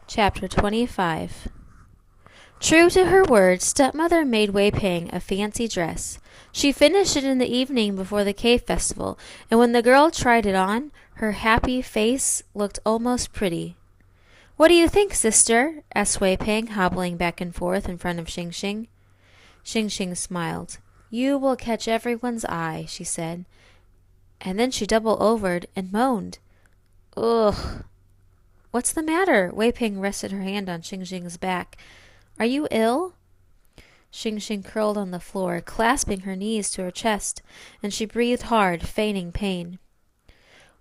Chapter 25. True to her word, stepmother made Wei Ping a fancy dress. She finished it in the evening before the cave festival, and when the girl tried it on, her happy face looked almost pretty. "What do you think, sister?" asked Wei Ping, hobbling back and forth in front of Xing Xing. Xing Xing smiled. "You will catch everyone's eye," she said. And then she double-overed and moaned. "Ugh." "What's the matter?" Wei Ping rested her hand on Xing Xing's back. "Are you ill?" Xing Xing curled on the floor, clasping her knees to her chest, and she breathed hard, feigning pain.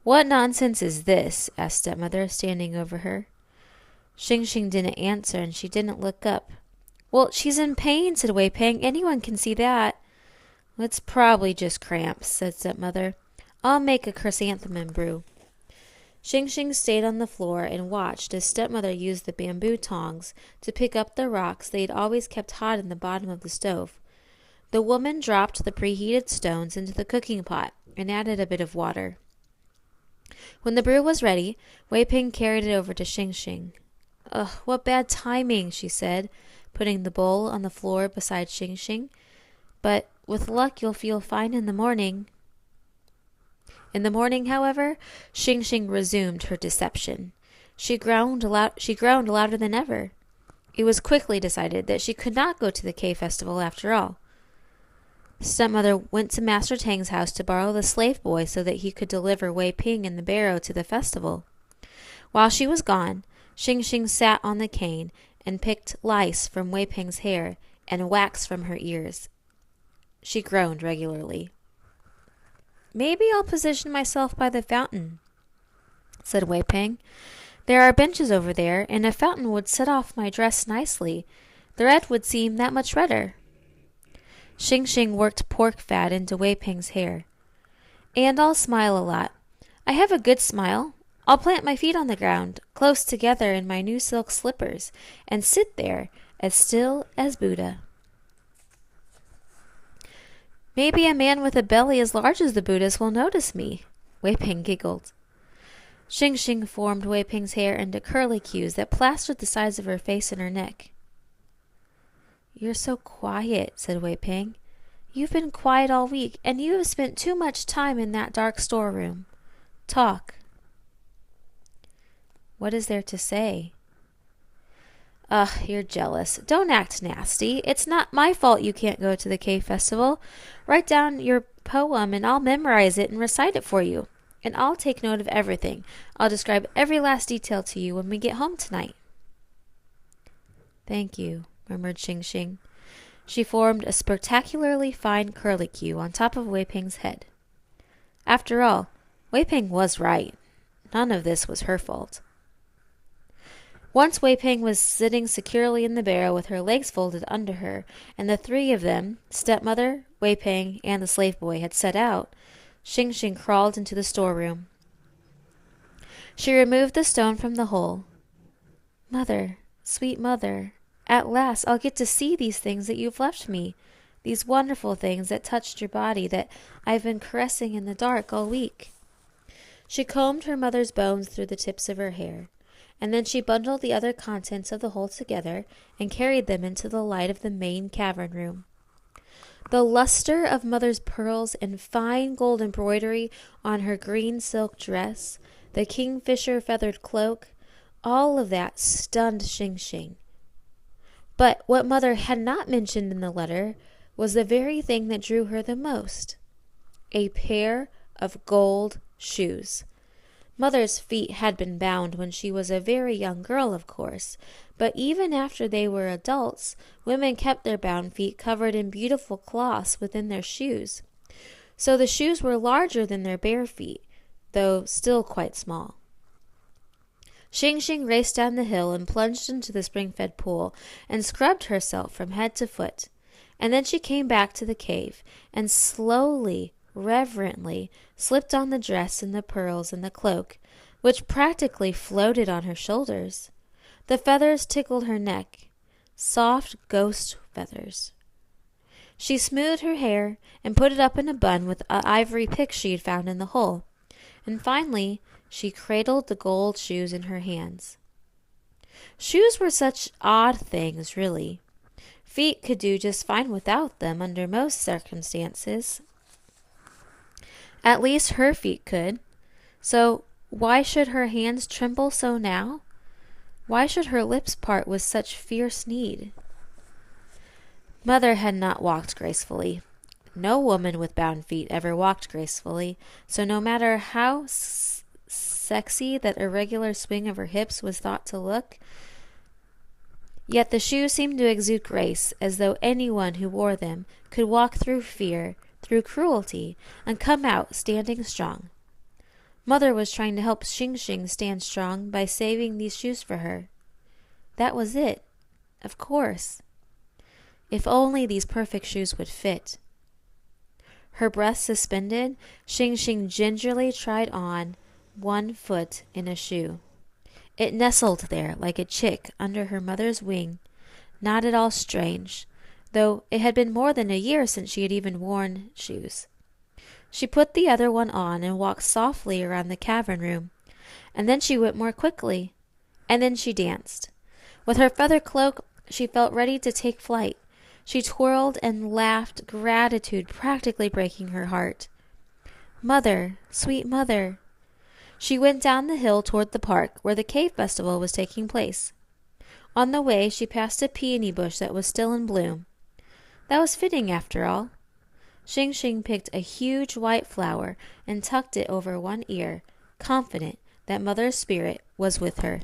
"What nonsense is this?" asked stepmother, standing over her. Xing Xing didn't answer, and she didn't look up. "Well, she's in pain," said Wei Ping. "Anyone can see that." "It's probably just cramps," said stepmother. "I'll make a chrysanthemum brew." Xing Xing stayed on the floor and watched as stepmother used the bamboo tongs to pick up the rocks they had always kept hot in the bottom of the stove. The woman dropped the preheated stones into the cooking pot and added a bit of water. When the brew was ready, Wei Ping carried it over to Xing Xing. "Ugh, what bad timing," she said, putting the bowl on the floor beside Xing Xing. "But with luck you'll feel fine in the morning." In the morning, however, Xing Xing resumed her deception. She groaned louder than ever. It was quickly decided that she could not go to the cave festival after all. Stepmother went to Master Tang's house to borrow the slave boy so that he could deliver Wei Ping and the barrow to the festival. While she was gone, Xing Xing sat on the cane and picked lice from Wei Ping's hair and wax from her ears. She groaned regularly. "Maybe I'll position myself by the fountain," said Wei Ping. "There are benches over there, and a fountain would set off my dress nicely. The red would seem that much redder." Xing Xing worked pork fat into Wei Ping's hair. "And I'll smile a lot. I have a good smile. I'll plant my feet on the ground, close together in my new silk slippers, and sit there as still as Buddha." "Maybe a man with a belly as large as the Buddha's will notice me." Wei Ping giggled. Xing Xing formed Wei Ping's hair into curlicues that plastered the sides of her face and her neck. "You're so quiet," said Wei Ping. "You've been quiet all week, and you have spent too much time in that dark storeroom. Talk." "What is there to say?" "Ugh, you're jealous. Don't act nasty. It's not my fault you can't go to the cave festival. Write down your poem and I'll memorize it and recite it for you. And I'll take note of everything. I'll describe every last detail to you when we get home tonight." "Thank you," murmured Xing Xing. She formed a spectacularly fine curlicue on top of Wei Ping's head. After all, Wei Ping was right. None of this was her fault. Once Wei Ping was sitting securely in the barrow with her legs folded under her, and the three of them, stepmother, Wei Ping, and the slave boy, had set out, Xing Xing crawled into the storeroom. She removed the stone from the hole. "Mother, sweet mother, at last I'll get to see these things that you've left me, these wonderful things that touched your body that I've been caressing in the dark all week." She combed her mother's bones through the tips of her hair, and then she bundled the other contents of the hole together and carried them into the light of the main cavern room. The luster of mother's pearls and fine gold embroidery on her green silk dress, the kingfisher feathered cloak, all of that stunned Xing Xing. But what mother had not mentioned in the letter was the very thing that drew her the most: a pair of gold shoes. Mother's feet had been bound when she was a very young girl, of course, but even after they were adults, women kept their bound feet covered in beautiful cloths within their shoes. So the shoes were larger than their bare feet, though still quite small. Xing Xing raced down the hill and plunged into the spring-fed pool and scrubbed herself from head to foot. And then she came back to the cave and slowly, reverently slipped on the dress and the pearls and the cloak, which practically floated on her shoulders. The feathers tickled her neck, soft ghost feathers. She smoothed her hair and put it up in a bun with an ivory pick she had found in the hole, and finally she cradled the gold shoes in her hands. Shoes were such odd things, really. Feet could do just fine without them under most circumstances. At least her feet could. So why should her hands tremble so now? Why should her lips part with such fierce need? Mother had not walked gracefully. No woman with bound feet ever walked gracefully, so no matter how sexy that irregular swing of her hips was thought to look, yet the shoes seemed to exude grace, as though anyone who wore them could walk through fear, through cruelty, and come out standing strong. Mother was trying to help Xing Xing stand strong by saving these shoes for her. That was it, of course. If only these perfect shoes would fit. Her breath suspended, Xing Xing gingerly tried on one foot in a shoe. It nestled there like a chick under her mother's wing, not at all strange, though it had been more than a year since she had even worn shoes. She put the other one on and walked softly around the cavern room, and then she went more quickly, and then she danced. With her feather cloak, she felt ready to take flight. She twirled and laughed, gratitude practically breaking her heart. Mother, sweet mother. She went down the hill toward the park where the cave festival was taking place. On the way, she passed a peony bush that was still in bloom. That was fitting, after all. Xing Xing picked a huge white flower and tucked it over one ear, confident that Mother's spirit was with her.